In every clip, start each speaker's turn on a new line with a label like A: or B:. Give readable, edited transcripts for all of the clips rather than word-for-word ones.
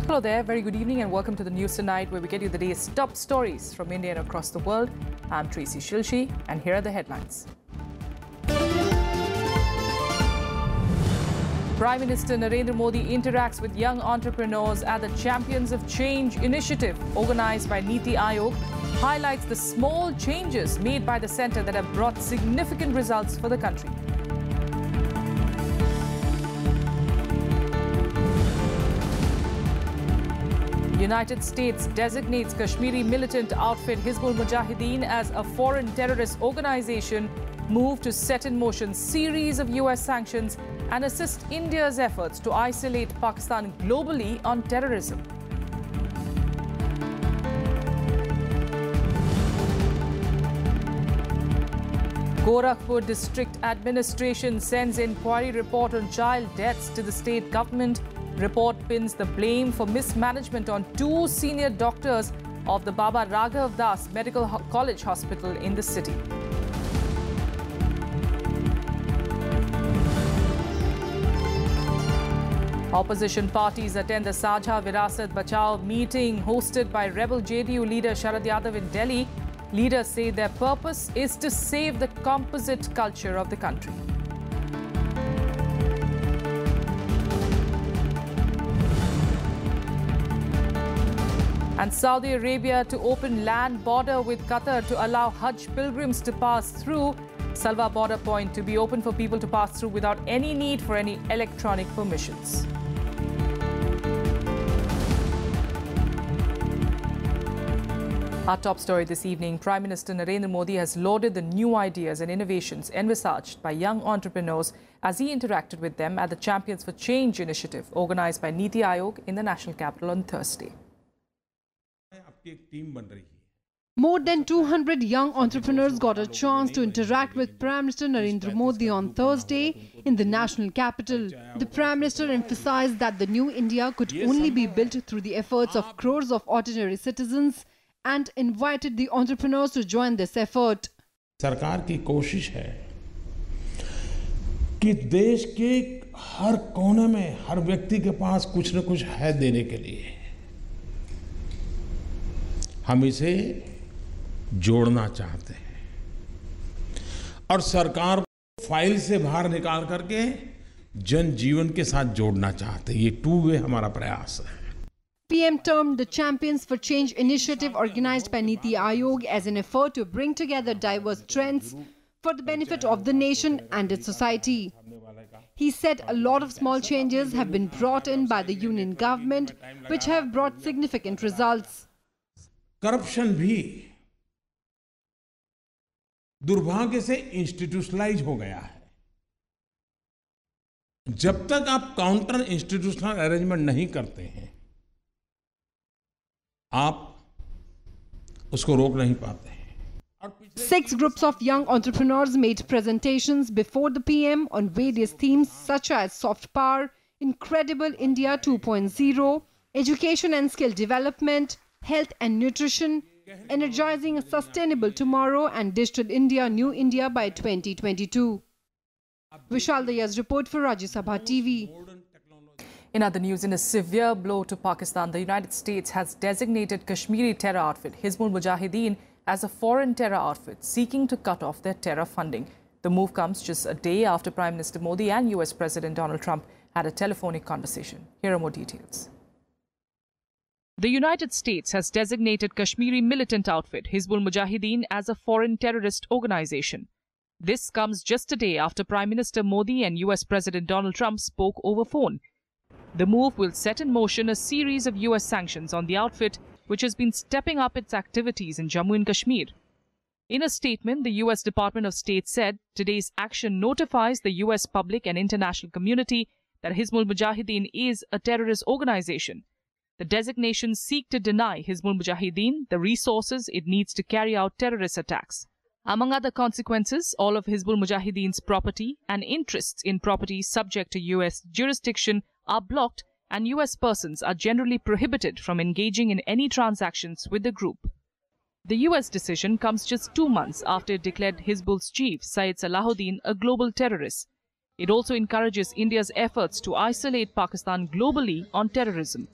A: Hello there, very good evening and welcome to the news tonight where we get you the day's top stories from India and across the world. I'm Tracy Shilshi and here are the headlines. Prime Minister Narendra Modi interacts with young entrepreneurs at the Champions of Change initiative organized by Niti Aayog, highlights the small changes made by the centre that have brought significant results for the country. United States designates Kashmiri militant outfit Hizbul Mujahideen as a foreign terrorist organization, move to set in motion series of US sanctions and assist India's efforts to isolate Pakistan globally on terrorism. Gorakhpur District Administration sends inquiry report on child deaths to the state government. Report pins the blame for mismanagement on 2 senior doctors of the Baba Raghav Das Medical College Hospital in the city. Opposition parties attend the Sajha Virasat Bachao meeting hosted by rebel JDU leader Sharad Yadav in Delhi. Leaders say their purpose is to save the composite culture of the country. And Saudi Arabia to open land border with Qatar to allow Hajj pilgrims to pass through. Salwa border point to be open for people to pass through without any need for any electronic permissions. Our top story this evening, Prime Minister Narendra Modi has lauded the new ideas and innovations envisaged by young entrepreneurs as he interacted with them at the Champions for Change initiative organized by Niti Aayog in the national capital on Thursday.
B: More than 200 young entrepreneurs got a chance to interact with Prime Minister Narendra Modi on Thursday in the national capital. The Prime Minister emphasized that the new India could only be built through the efforts of crores of ordinary citizens and invited the entrepreneurs to join this effort.
C: सरकार की कोशिश है कि देश के हर कोने में हर व्यक्ति के पास कुछ न कुछ है देने के लिए। हम इसे जोड़ना चाहते हैं और सरकार को फाइल से बाहर निकाल करके जन जीवन के साथ जोड़ना चाहते हैं। ये टू वे हमारा प्रयास है।
B: PM termed the Champions for Change initiative organized by Niti Aayog as an effort to bring together diverse trends for the benefit of the nation and its society. He said a lot of small changes have been brought in by the union government, which have brought significant results.
C: Corruption भी दुर्भाग्य से institutionalise हो गया है। जब तक आप counter institutional arrangement नहीं करते हैं, आप उसको रोक नहीं पाते हैं।
B: 6 groups of young entrepreneurs made presentations before the PM on various themes such as soft power, incredible India 2.0, education and skill development, health and nutrition, energizing a sustainable tomorrow and digital India, new India by 2022. Vishal Daya's report for Rajya Sabha TV.
A: In other news, in a severe blow to Pakistan, the United States has designated Kashmiri terror outfit Hizbul Mujahideen as a foreign terror outfit seeking to cut off their terror funding. The move comes just a day after Prime Minister Modi and US President Donald Trump had a telephonic conversation. Here are more details. The United States has designated Kashmiri militant outfit Hizbul Mujahideen as a foreign terrorist organization. This comes just a day after Prime Minister Modi and US President Donald Trump spoke over phone. The move will set in motion a series of US sanctions on the outfit, which has been stepping up its activities in Jammu and Kashmir. In a statement, the US Department of State said today's action notifies the US public and international community that Hizbul Mujahideen is a terrorist organization. The designations seek to deny Hizbul Mujahideen the resources it needs to carry out terrorist attacks. Among other consequences, all of Hizbul Mujahideen's property and interests in property subject to US jurisdiction are blocked and US persons are generally prohibited from engaging in any transactions with the group. The US decision comes just 2 months after it declared Hizbul's chief, Syed Salahuddin, a global terrorist. It also encourages India's efforts to isolate Pakistan globally on terrorism.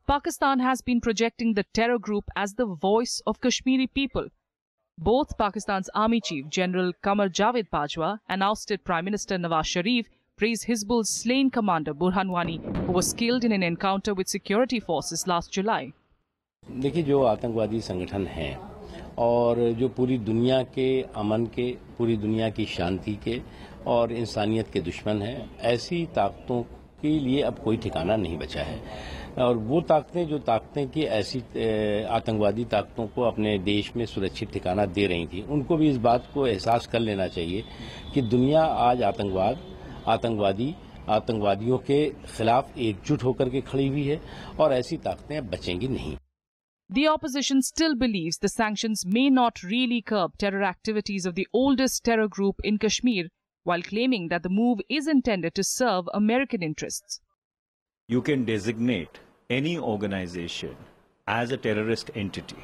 A: Pakistan has been projecting the terror group as the voice of Kashmiri people. Both Pakistan's Army Chief General Qamar Javed Bajwa and ousted Prime Minister Nawaz Sharif praised Hizbul's slain commander Burhan Wani, who was killed in an encounter with security forces last July.
D: देखिए, जो आतंकवादी संगठन हैं और जो पूरी दुनिया के अमन के, पूरी दुनिया की शांति के और इंसानियत के दुश्मन हैं, ऐसी ताकतों के लिए अब कोई ठिकाना नहीं बचा है। और वो ताकतें जो ताकतें की ऐसी आतंकवादी ताकतों को अपने देश में सुरक्षित ठिकाना दे रही थी, उनको भी इस बात को एहसास कर लेना चाहिए कि दुनिया आज आतंकवादियों के खिलाफ एकजुट होकर के खड़ी हुई है और ऐसी ताकतें अब बचेंगी नहीं।
A: The opposition still believes the sanctions may not really curb terror activities of the oldest terror group in Kashmir, while claiming that the move is intended to serve American interests.
E: You can designate any organization as a terrorist entity,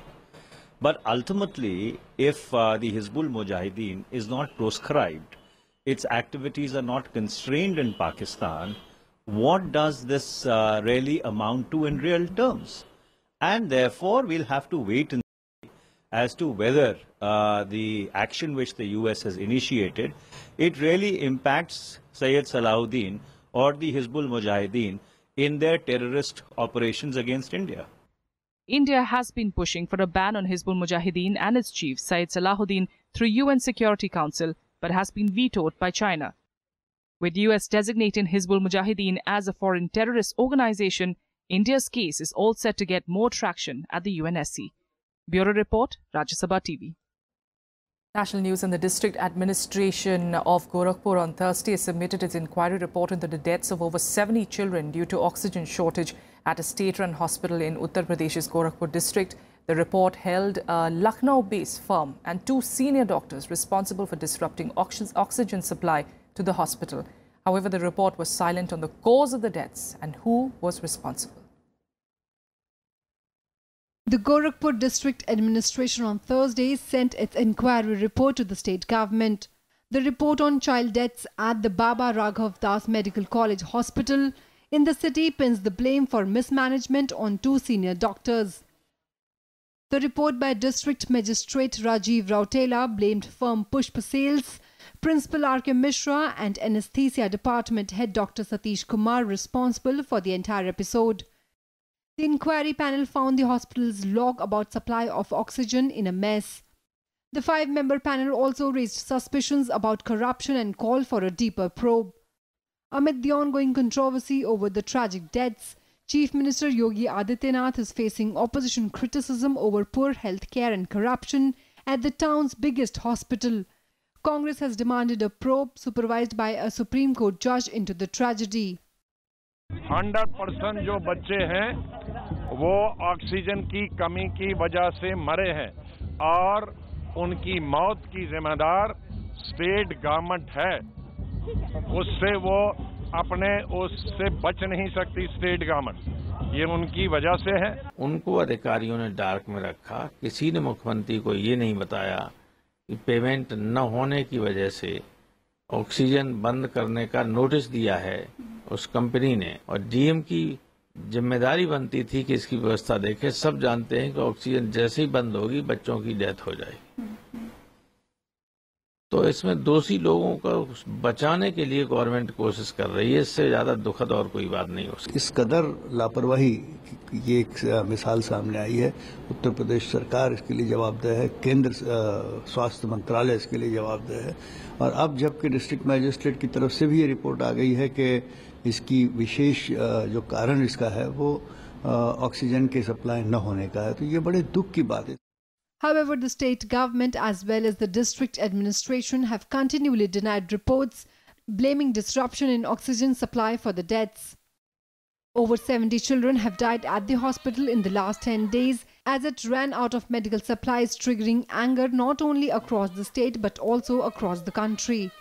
E: but ultimately, if the Hizbul Mujahideen is not proscribed, its activities are not constrained in Pakistan, what does this really amount to in real terms? And therefore, we'll have to wait and see as to whether the action which the US has initiated, it really impacts Sayyid Salahuddin or the Hizbul Mujahideen in their terrorist operations against India.
A: India has been pushing for a ban on Hizbul Mujahideen and its chief, Sayyid Salahuddin, through UN Security Council, but has been vetoed by China. With US designating Hizbul Mujahideen as a foreign terrorist organization, India's case is all set to get more traction at the UNSC. Bureau Report, Rajya Sabha TV. National News. And the District Administration of Gorakhpur on Thursday submitted its inquiry report into the deaths of over 70 children due to oxygen shortage at a state-run hospital in Uttar Pradesh's Gorakhpur district. The report held a Lucknow-based firm and 2 senior doctors responsible for disrupting oxygen supply to the hospital. However, the report was silent on the cause of the deaths and who was responsible.
B: The Gorakhpur District Administration on Thursday sent its inquiry report to the state government. The report on child deaths at the Baba Raghav Das Medical College Hospital in the city pins the blame for mismanagement on 2 senior doctors. The report by District Magistrate Rajiv Rautela blamed firm Pushpa Sales, Principal R.K. Mishra and Anesthesia Department Head Dr. Satish Kumar responsible for the entire episode. The inquiry panel found the hospital's log about supply of oxygen in a mess. The 5-member panel also raised suspicions about corruption and called for a deeper probe. Amid the ongoing controversy over the tragic deaths, Chief Minister Yogi Adityanath is facing opposition criticism over poor health care and corruption at the town's biggest hospital. Congress has demanded a probe supervised by a Supreme Court judge into the tragedy.
F: 100% जो बच्चे हैं वो oxygen की कमी की वजह से मरे हैं और उनकी मौत की जिम्मेदार स्टेट गवर्नमेंट है। उससे वो उससे बच नहीं सकती स्टेट गवर्नमेंट, ये उनकी वजह से है।
C: उनको अधिकारियों ने डार्क में रखा। किसी ने मुख्यमंत्री को ये नहीं बताया कि पेमेंट न होने की वजह से ऑक्सीजन बंद करने का नोटिस दिया है उस कंपनी ने, और डीएम की जिम्मेदारी बनती थी कि इसकी व्यवस्था देखे। सब जानते हैं कि ऑक्सीजन जैसे ही बंद होगी बच्चों की डेथ हो जाएगी। तो इसमें दोषी लोगों को बचाने के लिए गवर्नमेंट कोशिश कर रही है। इससे ज्यादा दुखद और कोई बात नहीं हो सकती।
G: इस कदर लापरवाही ये एक मिसाल सामने आई है। उत्तर प्रदेश सरकार इसके लिए जवाबदेह है, केंद्र स्वास्थ्य मंत्रालय इसके लिए जवाबदेह है। और अब जबकि डिस्ट्रिक्ट मैजिस्ट्रेट की तरफ से भी ये रिपोर्ट आ गई है कि इसकी विशेष जो कारण इसका है वो ऑक्सीजन के सप्लाई न होने का है, तो ये बड़े दुख की बात है।
B: However, the state government as well as the district administration have continually denied reports blaming disruption in oxygen supply for the deaths. Over 70 children have died at the hospital in the last 10 days as it ran out of medical supplies, triggering anger not only across the state but also across the country.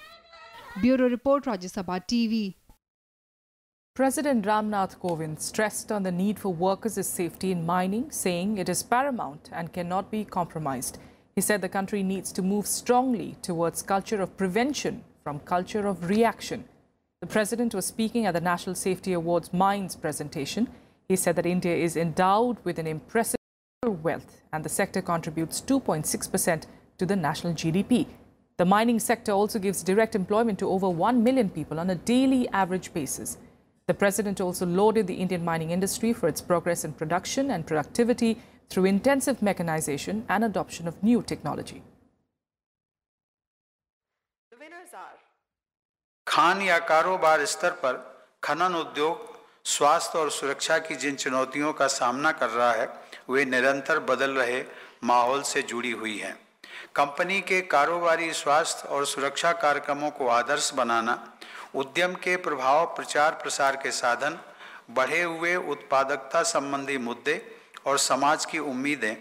B: Bureau Report, Rajya Sabha TV.
A: President Ramnath Kovind stressed on the need for workers' safety in mining, saying it is paramount and cannot be compromised. He said the country needs to move strongly towards culture of prevention from culture of reaction. The president was speaking at the National Safety Awards Mines presentation. He said that India is endowed with an impressive wealth and the sector contributes 2.6% to the national GDP. The mining sector also gives direct employment to over 1 million people on a daily average basis. The president also lauded the Indian mining industry for its progress in production and productivity through intensive mechanization and adoption of new technology.
H: The winners are
I: Khan या कारोबार स्तर पर खनन उद्योग स्वास्थ्य और सुरक्षा की जिन चुनौतियों का सामना कर रहा है वे निरंतर बदल रहे माहौल से जुड़ी हुई हैं। कंपनी के कारोबारी स्वास्थ्य और सुरक्षा कार्यक्रमों को आदर्श बनाना, उद्यम के प्रभाव प्रचार प्रसार के साधन, बढ़े हुए उत्पादकता संबंधी मुद्दे और समाज की उम्मीदें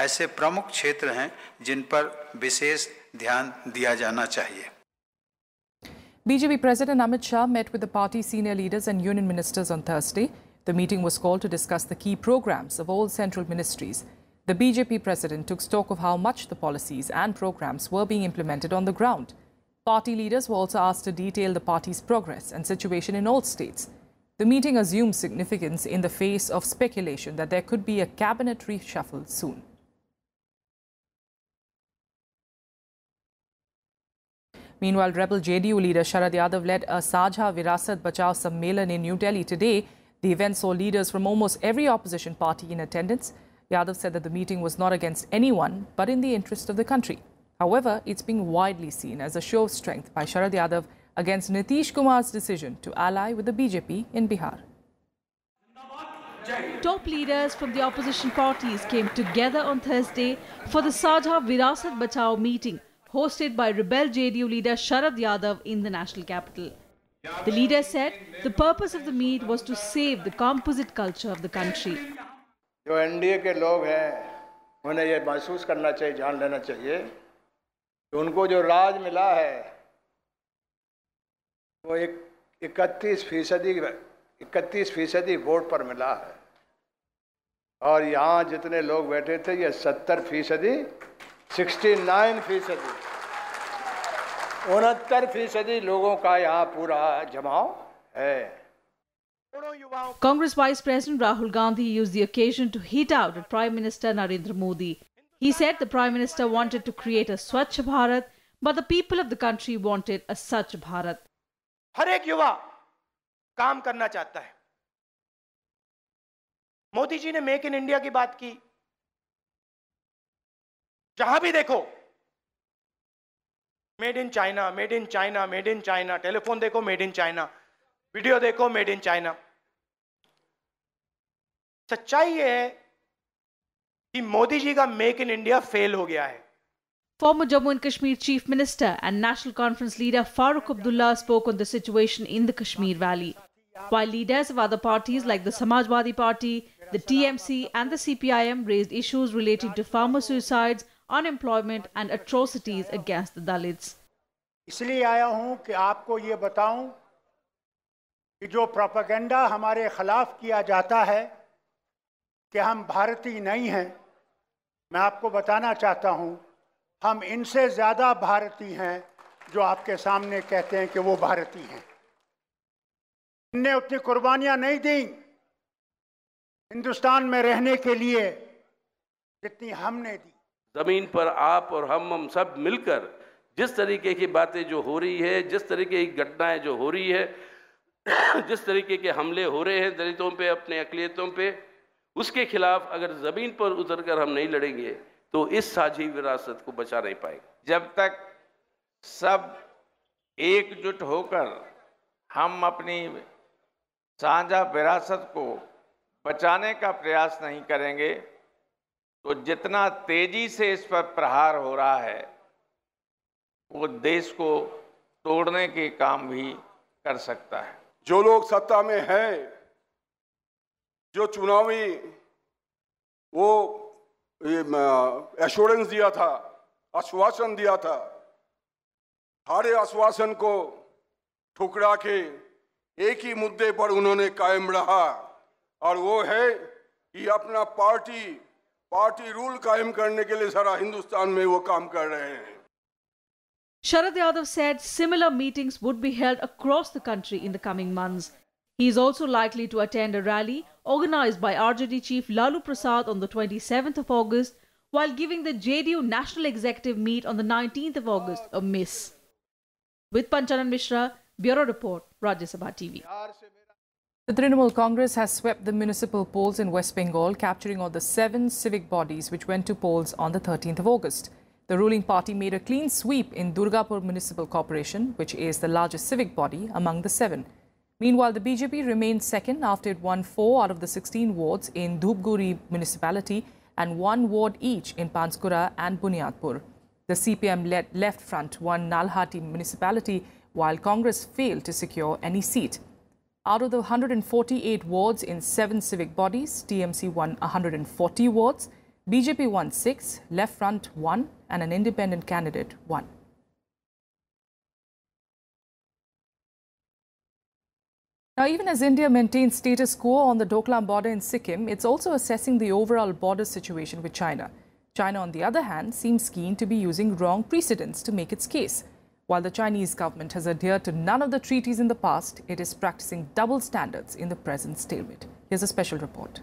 I: ऐसे प्रमुख क्षेत्र हैं जिन पर विशेष ध्यान दिया जाना चाहिए।
A: BJP President Amit Shah met with the party senior leaders and union ministers on Thursday. The meeting was called to discuss the key programs of all central ministries. The BJP president took stock of how much the policies and programs were being implemented on the ground. Party leaders were also asked to detail the party's progress and situation in all states. The meeting assumes significance in the face of speculation that there could be a cabinet reshuffle soon. Meanwhile, rebel JDU leader Sharad Yadav led a Sabha Virasat Bachao Sammelan in New Delhi today. The event saw leaders from almost every opposition party in attendance. Yadav said that the meeting was not against anyone, but in the interest of the country. However, it's being widely seen as a show of strength by Sharad Yadav against Nitish Kumar's decision to ally with the BJP in Bihar.
J: Top leaders from the opposition parties came together on Thursday for the Sabha Virasat Bachao meeting, hosted by rebel JDU leader Sharad Yadav in the national capital. The leader said the purpose of the meet was to save the composite culture of the country.
K: जो NDA के लोग हैं उन्हें ये महसूस करना चाहिए, जान लेना चाहिए कि उनको जो राज मिला है वो 31% वोट पर मिला है और यहाँ जितने लोग बैठे थे ये 69%, 69% लोगों का यहाँ पूरा जमाव है।
J: Congress Vice President Rahul Gandhi used the occasion to hit out at Prime Minister Narendra Modi. He said the Prime Minister wanted to create a Swachh Bharat, but the people of the country wanted a Sach Bharat.
L: हर एक युवा काम करना चाहता है। मोदी जी ने make in India की बात की। जहां भी देखो made in China, made in China, made in China, telephone देखो मेड इन चाइना, वीडियो देखो मेड इन चाइना। सच्चाई ये है कि मोदी जी का मेक इन इंडिया फेल हो गया है।
J: Former Jammu and Kashmir Chief Minister and National Conference leader Farooq Abdullah spoke on the situation in the Kashmir Valley. While leaders of other parties like the Samajwadi Party, the TMC and the CPIM raised issues relating to farmer suicides, unemployment and atrocities against the Dalits.
M: इसलिए आया हूं कि आपको ये बताऊं कि जो propaganda हमारे खिलाफ किया जाता है कि हम भारतीय नहीं हैं, मैं आपको बताना चाहता हूं हम इनसे ज़्यादा भारतीय हैं जो आपके सामने कहते हैं कि वो भारतीय हैं। इनने उतनी कुर्बानियां नहीं दी हिंदुस्तान में रहने के लिए जितनी हमने दी।
N: ज़मीन पर आप और हम सब मिलकर जिस तरीके की बातें जो हो रही है, जिस तरीके की घटनाएं जो हो रही है, जिस तरीके के हमले हो रहे हैं दलितों पे, अपने अक़लियतों पे, उसके खिलाफ अगर ज़मीन पर उतरकर हम नहीं लड़ेंगे तो इस साझी विरासत को बचा नहीं पाएंगे।
O: जब तक सब एकजुट होकर हम अपनी साझा विरासत को बचाने का प्रयास नहीं करेंगे तो जितना तेजी से इस पर प्रहार हो रहा है वो देश को तोड़ने के काम भी कर सकता है।
P: जो लोग सत्ता में हैं, जो चुनावी वो एश्योरेंस दिया था, आश्वासन दिया था, सारे आश्वासन को ठुकरा के एक ही मुद्दे पर उन्होंने कायम रहा और वो है कि अपना पार्टी रूल कायम करने के लिए सारा हिंदुस्तान में वो काम कर रहे हैं।
J: Sharad Yadav said similar meetings would be held across the country in the coming months. He is also likely to attend a rally organised by RJD chief Lalu Prasad on the 27th of August, while giving the JDU National Executive meet on the 19th of August a miss. With Panchanan Mishra, Bureau Report, Rajya Sabha TV.
A: The Trinamool Congress has swept the municipal polls in West Bengal, capturing all the 7 civic bodies which went to polls on the 13th of August. The ruling party made a clean sweep in Durgapur Municipal Corporation, which is the largest civic body among the 7. Meanwhile, the BJP remained second after it won 4 out of the 16 wards in Dhupguri municipality and 1 ward each in Panskura and Bunyadpur. The CPM-led Left Front won Nalhati municipality, while Congress failed to secure any seat. Out of the 148 wards in 7 civic bodies, TMC won 140 wards, BJP won 6, Left Front 1 and an independent candidate 1. Now, even as India maintains status quo on the Doklam border in Sikkim, it's also assessing the overall border situation with China. China, on the other hand, seems keen to be using wrong precedents to make its case. While the Chinese government has adhered to none of the treaties in the past, it is practicing double standards in the present stalemate. Here's a special report.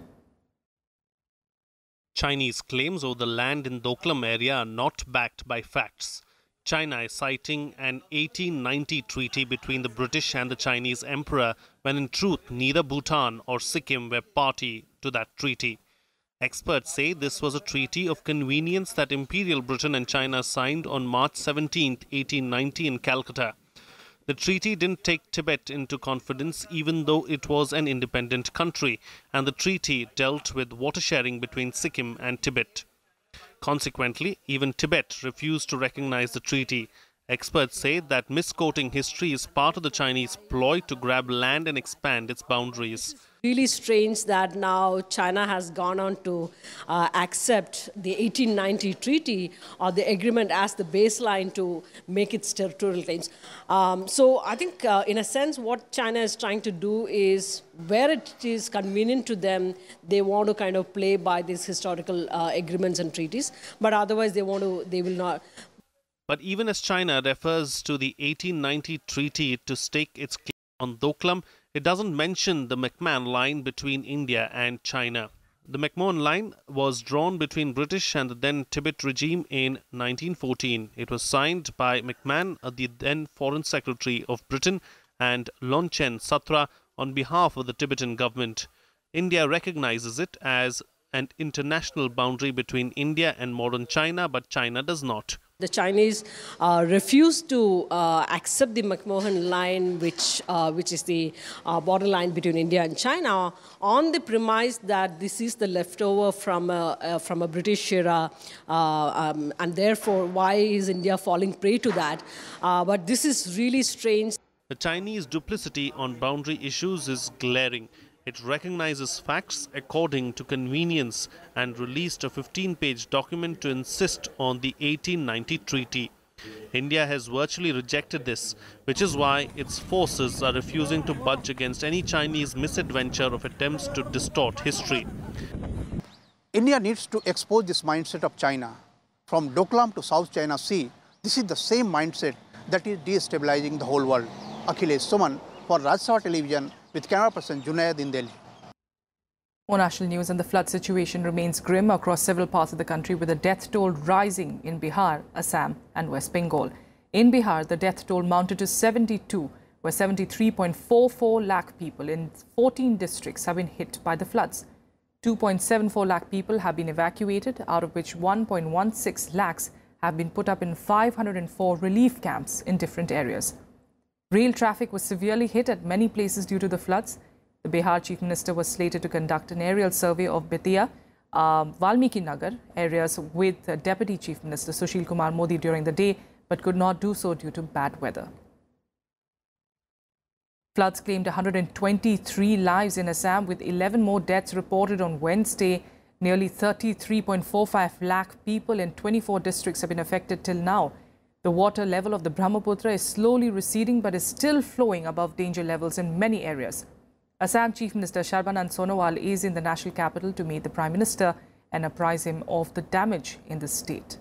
H: Chinese claims over the land in Doklam area are not backed by facts. China is citing an 1890 treaty between the British and the Chinese emperor, when in truth neither Bhutan or Sikkim were party to that treaty. Experts say this was a treaty of convenience that Imperial Britain and China signed on March 17, 1890 in Calcutta. The treaty didn't take Tibet into confidence even though it was an independent country, and the treaty dealt with water sharing between Sikkim and Tibet. Consequently, even Tibet refused to recognize the treaty. Experts say that misquoting history is part of the Chinese ploy to grab land and expand its boundaries.
Q: Really strange that now China has gone on to accept the 1890 treaty or the agreement as the baseline to make its territorial claims. So I think in a sense what China is trying to do is where it is convenient to them, they want to kind of play by these historical agreements and treaties, but otherwise they will not.
H: But even as China refers to the 1890 treaty to stake its claim on Doklam, it doesn't mention the McMahon Line between India and China. The McMahon Line was drawn between British and the then Tibet regime in 1914. It was signed by McMahon, the then Foreign Secretary of Britain, and Longchen Satra on behalf of the Tibetan government. India recognizes it as an international boundary between India and modern China, but China does not.
Q: The Chinese refused to accept the McMahon Line, which is the borderline between India and China, on the premise that this is the leftover from a British era, and therefore why is India falling prey to that? But this is really strange.
H: The Chinese duplicity on boundary issues is glaring. It recognizes facts according to convenience and released a 15-page document to insist on the 1890 treaty. India has virtually rejected this, which is why its forces are refusing to budge against any Chinese misadventure of attempts to distort history.
R: India needs to expose this mindset of China. From Doklam to South China Sea, this is the same mindset that is destabilizing the whole world. Akhilesh Suman for Rajya Sabha Television, with camera person Junaid in Delhi.
A: More national news, and the flood situation remains grim across several parts of the country, with the death toll rising in Bihar, Assam and West Bengal. In Bihar, the death toll mounted to 72, where 73.44 lakh people in 14 districts have been hit by the floods. 2.74 lakh people have been evacuated, out of which 1.16 lakhs have been put up in 504 relief camps in different areas. Rail traffic was severely hit at many places due to the floods. The Bihar Chief Minister was slated to conduct an aerial survey of Betia, Valmiki Nagar areas with Deputy Chief Minister Sushil Kumar Modi during the day, but could not do so due to bad weather. Floods claimed 123 lives in Assam, with 11 more deaths reported on Wednesday. Nearly 33.45 lakh people in 24 districts have been affected till now. The water level of the Brahmaputra is slowly receding but is still flowing above danger levels in many areas. Assam Chief Minister Sarbanand Sonowal is in the national capital to meet the Prime Minister and apprise him of the damage in the state.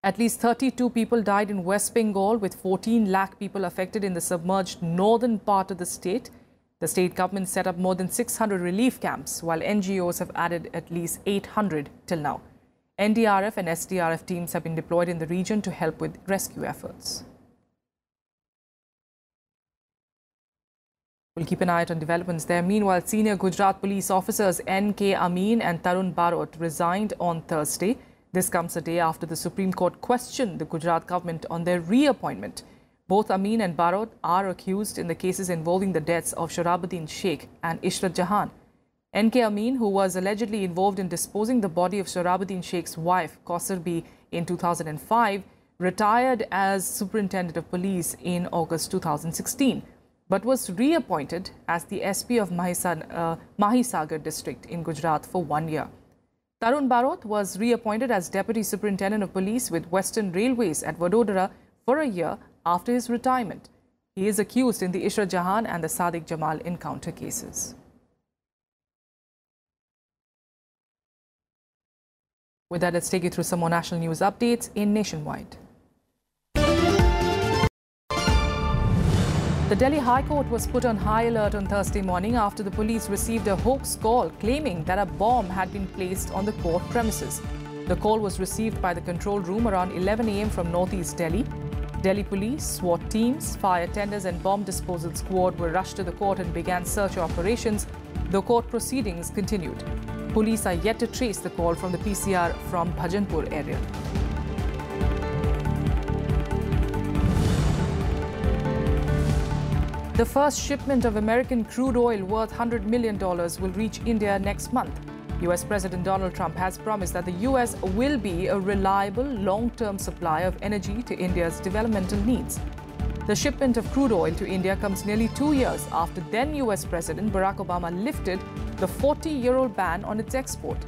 A: At least 32 people died in West Bengal, with 14 lakh people affected in the submerged northern part of the state. The state government set up more than 600 relief camps, while NGOs have added at least 800 till now. NDRF and SDRF teams have been deployed in the region to help with rescue efforts. We'll keep an eye on developments there. Meanwhile, senior Gujarat police officers N.K. Amin and Tarun Barot resigned on Thursday. This comes a day after the Supreme Court questioned the Gujarat government on their reappointment. Both Amin and Barot are accused in the cases involving the deaths of Shorabuddin Sheikh and Ishrat Jahan. N.K. Amin, who was allegedly involved in disposing the body of Shorabuddin Sheikh's wife, Kausarbi, in 2005, retired as Superintendent of Police in August 2016, but was reappointed as the SP of Mahisagar district in Gujarat for 1 year. Tarun Barot was reappointed as Deputy Superintendent of Police with Western Railways at Vadodara for a year after his retirement. He is accused in the Ishrat Jahan and the Sadiq Jamal encounter cases. With that, let's take you through some more national news updates in Nationwide. The Delhi High Court was put on high alert on Thursday morning after the police received a hoax call claiming that a bomb had been placed on the court premises. The call was received by the control room around 11 a.m. from northeast Delhi. Delhi police, SWAT teams, fire tenders and bomb disposal squad were rushed to the court and began search operations. The court proceedings continued. Police are yet to trace the call from the PCR from Bhajanpur area. The first shipment of American crude oil worth $100 million will reach India next month. US President Donald Trump has promised that the US will be a reliable, long-term supply of energy to India's developmental needs. The shipment of crude oil to India comes nearly 2 years after then US President Barack Obama lifted the 40-year-old ban on its export.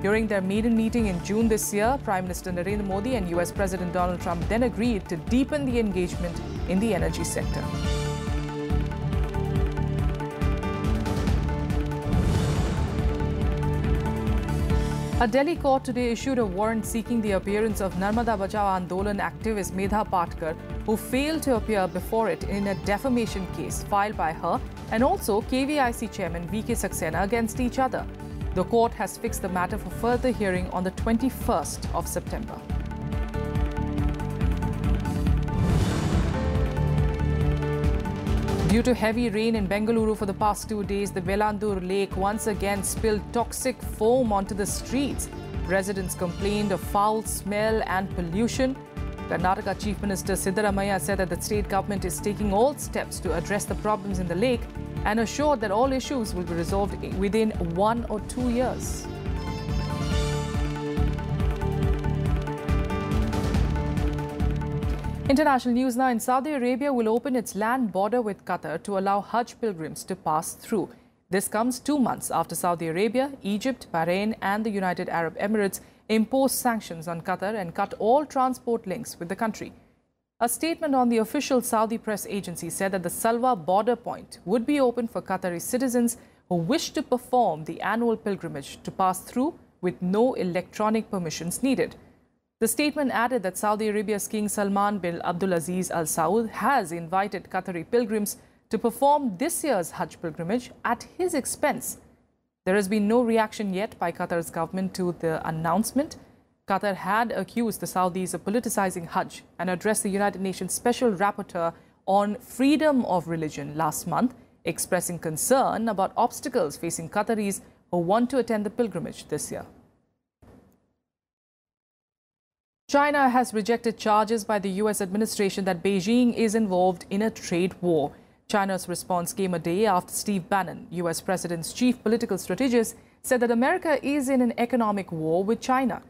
A: During their maiden meeting in June this year, Prime Minister Narendra Modi and US President Donald Trump then agreed to deepen the engagement in the energy sector. A Delhi court today issued a warrant seeking the appearance of Narmada Bachao Andolan activist Medha Patkar, who failed to appear before it in a defamation case filed by her and also KVIC chairman V.K. Saxena against each other. The court has fixed the matter for further hearing on the 21st of September. Due to heavy rain in Bengaluru for the past 2 days, the Velandur Lake once again spilled toxic foam onto the streets. Residents complained of foul smell and pollution. Karnataka Chief Minister Siddaramaiah said that the state government is taking all steps to address the problems in the lake and assured that all issues will be resolved within 1 or 2 years. International news now. In Saudi Arabia will open its land border with Qatar to allow Hajj pilgrims to pass through. This comes 2 months after Saudi Arabia, Egypt, Bahrain and the United Arab Emirates imposed sanctions on Qatar and cut all transport links with the country. A statement on the official Saudi press agency said that the Salwa border point would be open for Qatari citizens who wish to perform the annual pilgrimage to pass through with no electronic permissions needed. The statement added that Saudi Arabia's King Salman bin Abdulaziz Al Saud has invited Qatari pilgrims to perform this year's Hajj pilgrimage at his expense. There has been no reaction yet by Qatar's government to the announcement. Qatar had accused the Saudis of politicizing Hajj and addressed the United Nations Special Rapporteur on freedom of religion last month, expressing concern about obstacles facing Qataris who want to attend the pilgrimage this year. China has rejected charges by the US administration that Beijing is involved in a trade war. China's response came a day after Steve Bannon, US President's chief political strategist, said that America is in an economic war with China.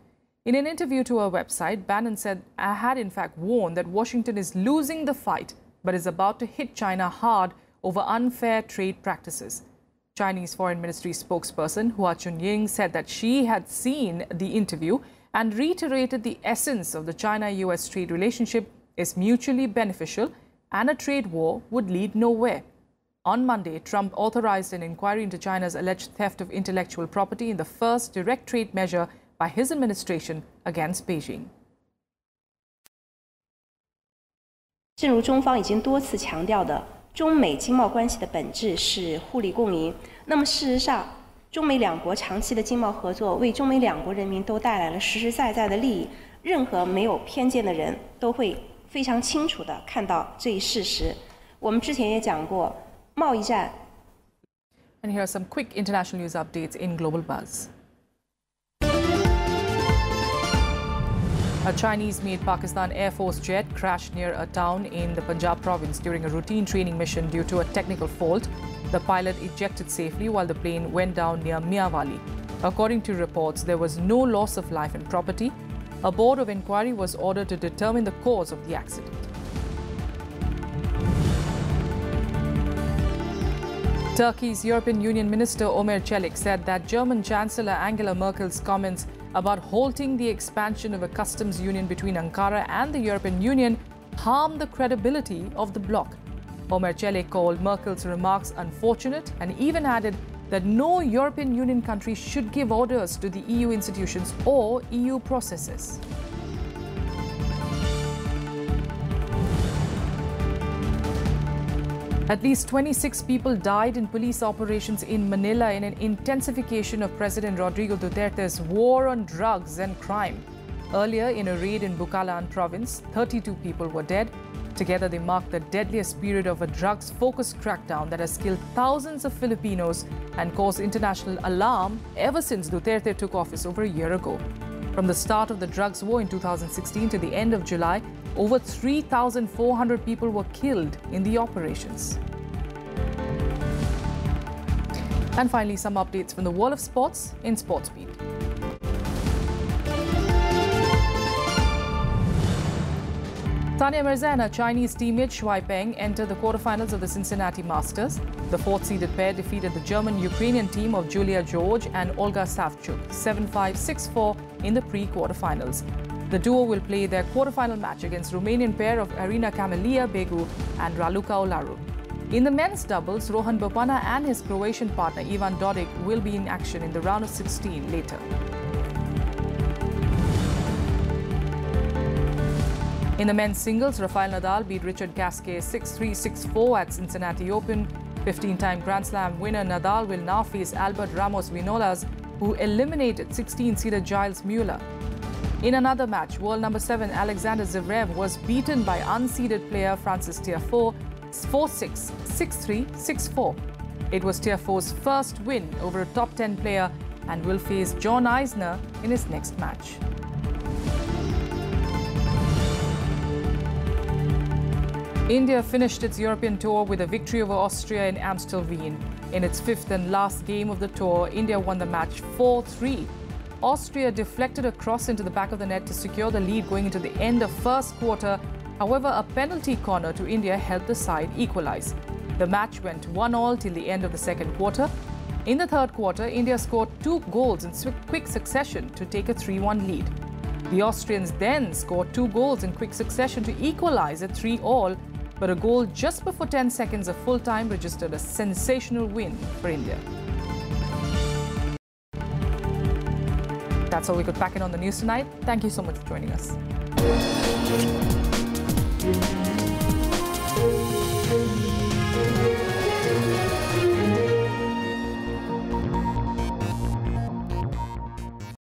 A: In an interview to her website, Bannon said I had in fact warned that Washington is losing the fight but is about to hit China hard over unfair trade practices. Chinese Foreign Ministry spokesperson Hua Chunying said that she had seen the interview and reiterated the essence of the China-US trade relationship is mutually beneficial and a trade war would lead nowhere. On Monday, Trump authorized an inquiry into China's alleged theft of intellectual property in the first direct trade measure by his administration against Beijing.
S: 正如中方已经多次强调的，中美经贸关系的本质是互利共赢。那么事实上，中美两国长期的经贸合作为中美两国人民都带来了实实在在的利益。任何没有偏见的人都会非常清楚地看到这一事实。我们之前也讲过，贸易战。
A: And here are some quick international news updates in Global Buzz. A Chinese-made Pakistan Air Force jet crashed near a town in the Punjab province during a routine training mission due to a technical fault. The pilot ejected safely while the plane went down near Miawali. According to reports, there was no loss of life and property. A board of inquiry was ordered to determine the cause of the accident. Turkey's European Union Minister Ömer Çelik said that German Chancellor Angela Merkel's comments about halting the expansion of a customs union between Ankara and the European Union harm the credibility of the bloc. Ömer Çelik called Merkel's remarks unfortunate and even added that no European Union country should give orders to the EU institutions or EU processes. At least 26 people died in police operations in Manila in an intensification of President Rodrigo Duterte's war on drugs and crime. Earlier, in a raid in Bukalanan province, 32 people were dead. Together, they mark the deadliest period of a drugs-focused crackdown that has killed thousands of Filipinos and caused international alarm ever since Duterte took office over a year ago. From the start of the drugs war in 2016 to the end of July, over 3,400 people were killed in the operations. And finally, some updates from the world of sports in SportsBeat. Tanya Mirza and her Chinese teammate Shuai Peng entered the quarterfinals of the Cincinnati Masters. The fourth-seeded pair defeated the German-Ukrainian team of Julia George and Olga Savchuk 7-5, 6-4 in the pre-quarterfinals. The duo will play their quarterfinal match against Romanian pair of Arina Camelia Begu and Raluca Olaru. In the men's doubles, Rohan Bopana and his Croatian partner Ivan Dodig will be in action in the round of 16 later. In the men's singles, Rafael Nadal beat Richard Gasquet 6-3, 6-4 at Cincinnati Open. 15-time Grand Slam winner Nadal will now face Albert Ramos Vinolas, who eliminated 16-seeder Giles Mueller. In another match, world number 7 Alexander Zverev was beaten by unseeded player Francis Tiafoe 4-6, 6-3, 6-4. It was Tiafoe's first win over a top 10 player and will face John Isner in his next match. India finished its European tour with a victory over Austria in Amstelveen. In its fifth and last game of the tour, India won the match 4-3. Austria deflected a cross into the back of the net to secure the lead going into the end of first quarter. However, a penalty corner to India helped the side equalize. The match went 1-1 till the end of the second quarter. In the third quarter, India scored 2 goals in quick succession to take a 3-1 lead. The Austrians then scored 2 goals in quick succession to equalize at 3-3, but a goal just before 10 seconds of full time registered a sensational win for India. That's all we could pack in on the news tonight. Thank you so much for joining us.